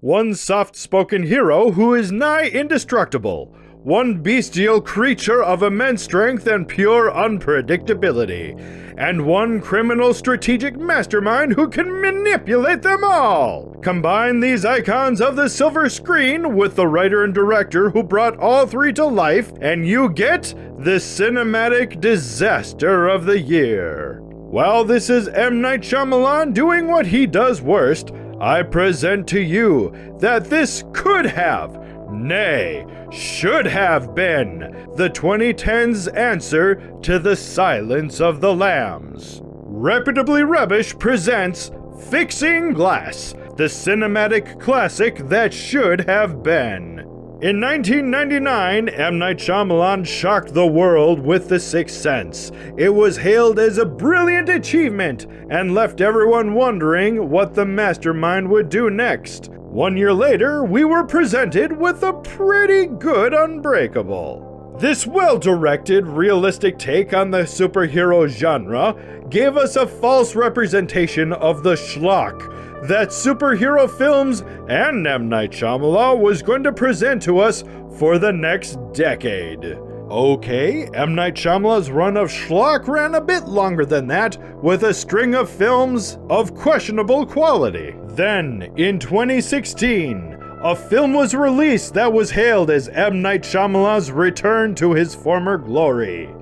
one soft-spoken hero who is nigh indestructible, one bestial creature of immense strength and pure unpredictability, and one criminal strategic mastermind who can manipulate them all. Combine these icons of the silver screen with the writer and director who brought all three to life, and you get the cinematic disaster of the year. While this is M. Night Shyamalan doing what he does worst, I present to you that this could have, nay, should have been the 2010s answer to The Silence of the Lambs. Reputably Rubbish presents Fixing Glass, the cinematic classic that should have been. In 1999, M. Night Shyamalan shocked the world with The Sixth Sense. It was hailed as a brilliant achievement and left everyone wondering what the mastermind would do next. 1 year later, we were presented with a pretty good Unbreakable. This well-directed, realistic take on the superhero genre gave us a false representation of the schlock that superhero films and M. Night Shyamalan was going to present to us for the next decade. Okay, M. Night Shyamalan's run of schlock ran a bit longer than that, with a string of films of questionable quality. Then, in 2016, a film was released that was hailed as M. Night Shyamalan's return to his former glory.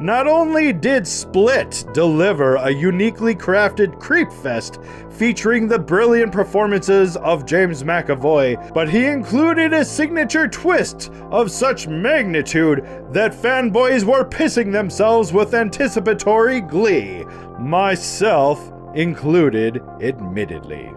Not only did Split deliver a uniquely crafted creep fest featuring the brilliant performances of James McAvoy, but he included a signature twist of such magnitude that fanboys were pissing themselves with anticipatory glee, myself included, admittedly.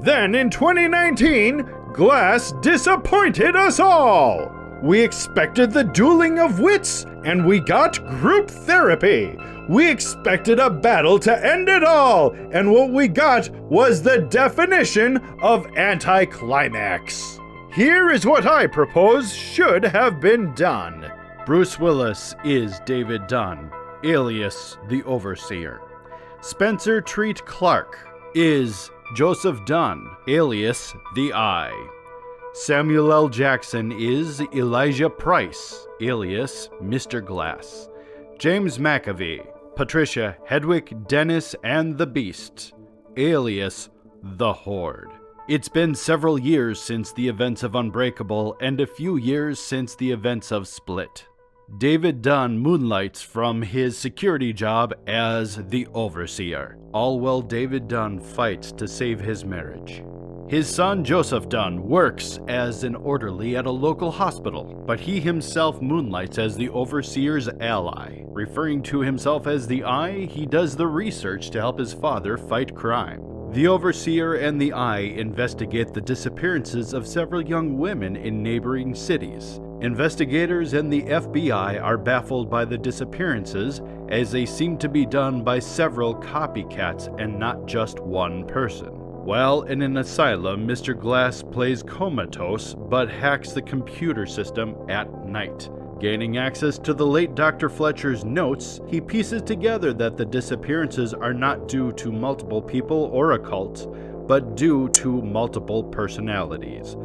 Then in 2019, Glass disappointed us all! We expected the dueling of wits, and we got group therapy. We expected a battle to end it all, and what we got was the definition of anticlimax. Here is what I propose should have been done. Bruce Willis is David Dunn, alias the Overseer. Spencer Treat Clark is Joseph Dunn, alias the Eye. Samuel L. Jackson is Elijah Price, alias Mr. Glass. James McAvee, Patricia Hedwig Dennis and the Beast, alias the Horde. It's been several years since the events of Unbreakable and a few years since the events of Split. David Dunn moonlights from his security job as the Overseer, all while David Dunn fights to save his marriage. His son Joseph Dunn works as an orderly at a local hospital, but he himself moonlights as the Overseer's ally. Referring to himself as the Eye, he does the research to help his father fight crime. The Overseer and the Eye investigate the disappearances of several young women in neighboring cities. Investigators and the FBI are baffled by the disappearances, as they seem to be done by several copycats and not just one person. While in an asylum, Mr. Glass plays comatose but hacks the computer system at night. Gaining access to the late Dr. Fletcher's notes, he pieces together that the disappearances are not due to multiple people or a cult, but due to multiple personalities,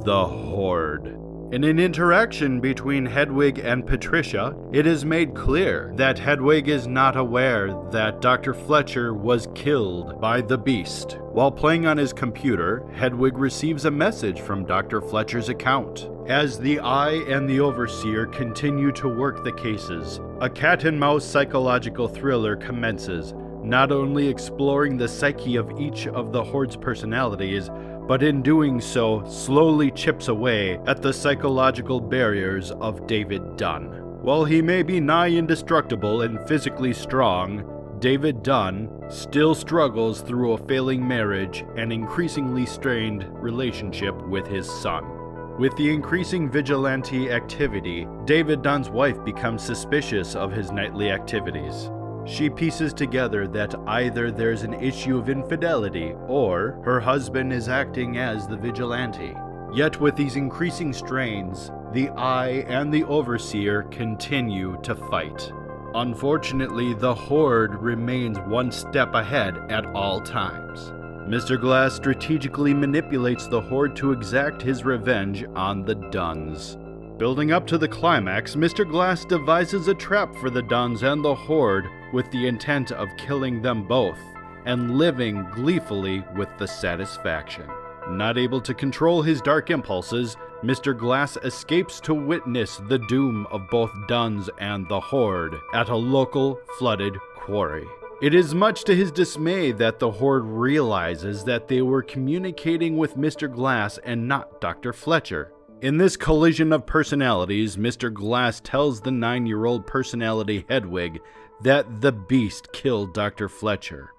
the Horde. In an interaction between Hedwig and Patricia, it is made clear that Hedwig is not aware that Dr. Fletcher was killed by the Beast. While playing on his computer, Hedwig receives a message from Dr. Fletcher's account. As the Eye and the Overseer continue to work the cases, a cat-and-mouse psychological thriller commences, not only exploring the psyche of each of the Horde's personalities, but in doing so, slowly chips away at the psychological barriers of David Dunn. While he may be nigh indestructible and physically strong, David Dunn still struggles through a failing marriage and increasingly strained relationship with his son. With the increasing vigilante activity, David Dunn's wife becomes suspicious of his nightly activities. She pieces together that either there's an issue of infidelity or her husband is acting as the vigilante. Yet with these increasing strains, the Eye and the Overseer continue to fight. Unfortunately, the Horde remains one step ahead at all times. Mr. Glass strategically manipulates the Horde to exact his revenge on the Duns. Building up to the climax, Mr. Glass devises a trap for the Duns and the Horde with the intent of killing them both, and living gleefully with the satisfaction. Not able to control his dark impulses, Mr. Glass escapes to witness the doom of both Duns and the Horde at a local flooded quarry. It is much to his dismay that the Horde realizes that they were communicating with Mr. Glass and not Dr. Fletcher. In this collision of personalities, Mr. Glass tells the 9-year-old personality Hedwig that the Beast killed Dr. Fletcher.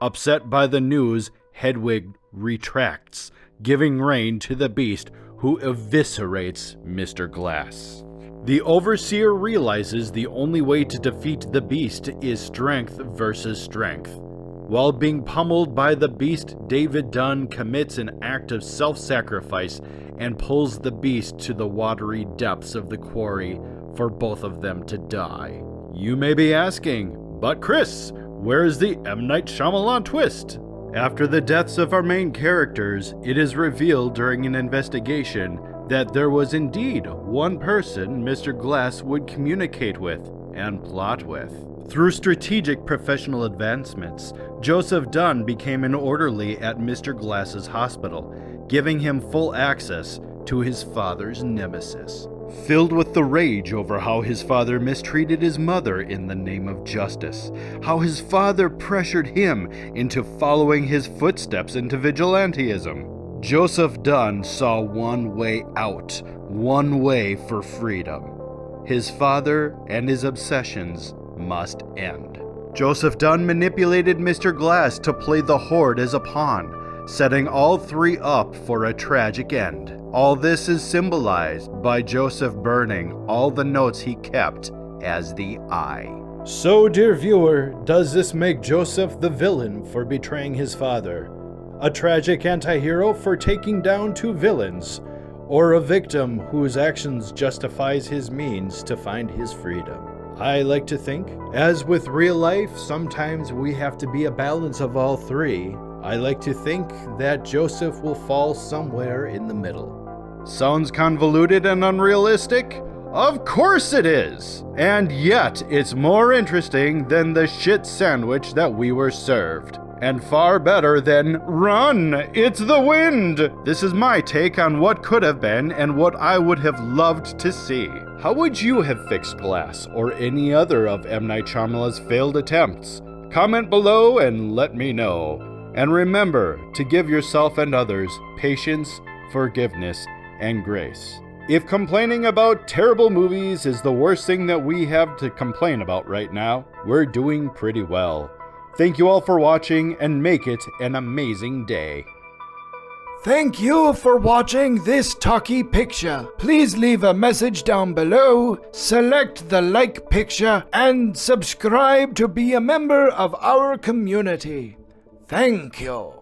Upset by the news, Hedwig retracts, giving rein to the Beast, who eviscerates Mr. Glass. The Overseer realizes the only way to defeat the Beast is strength versus strength. While being pummeled by the Beast, David Dunn commits an act of self-sacrifice and pulls the Beast to the watery depths of the quarry for both of them to die. You may be asking, but Chris, where is the M. Night Shyamalan twist? After the deaths of our main characters, it is revealed during an investigation that there was indeed one person Mr. Glass would communicate with and plot with. Through strategic professional advancements, Joseph Dunn became an orderly at Mr. Glass's hospital, giving him full access to his father's nemesis. Filled with the rage over how his father mistreated his mother in the name of justice, how his father pressured him into following his footsteps into vigilantism, Joseph Dunn saw one way out, one way for freedom. His father and his obsessions must end. Joseph Dunn manipulated Mr. Glass to play the Horde as a pawn, setting all three up for a tragic end. All this is symbolized by Joseph burning all the notes he kept as the Eye. So, dear viewer, does this make Joseph the villain for betraying his father? A tragic anti-hero for taking down two villains? Or a victim whose actions justifies his means to find his freedom? I like to think, as with real life, sometimes we have to be a balance of all three. I like to think that Joseph will fall somewhere in the middle. Sounds convoluted and unrealistic? Of course it is! And yet, it's more interesting than the shit sandwich that we were served. And far better than, run, it's the wind! This is my take on what could have been and what I would have loved to see. How would you have fixed Glass or any other of M. Night Shyamalan's failed attempts? Comment below and let me know. And remember to give yourself and others patience, forgiveness, and grace. If complaining about terrible movies is the worst thing that we have to complain about right now, we're doing pretty well. Thank you all for watching and make it an amazing day. Thank you for watching this talkie picture. Please leave a message down below, select the like picture, and subscribe to be a member of our community. Thank you.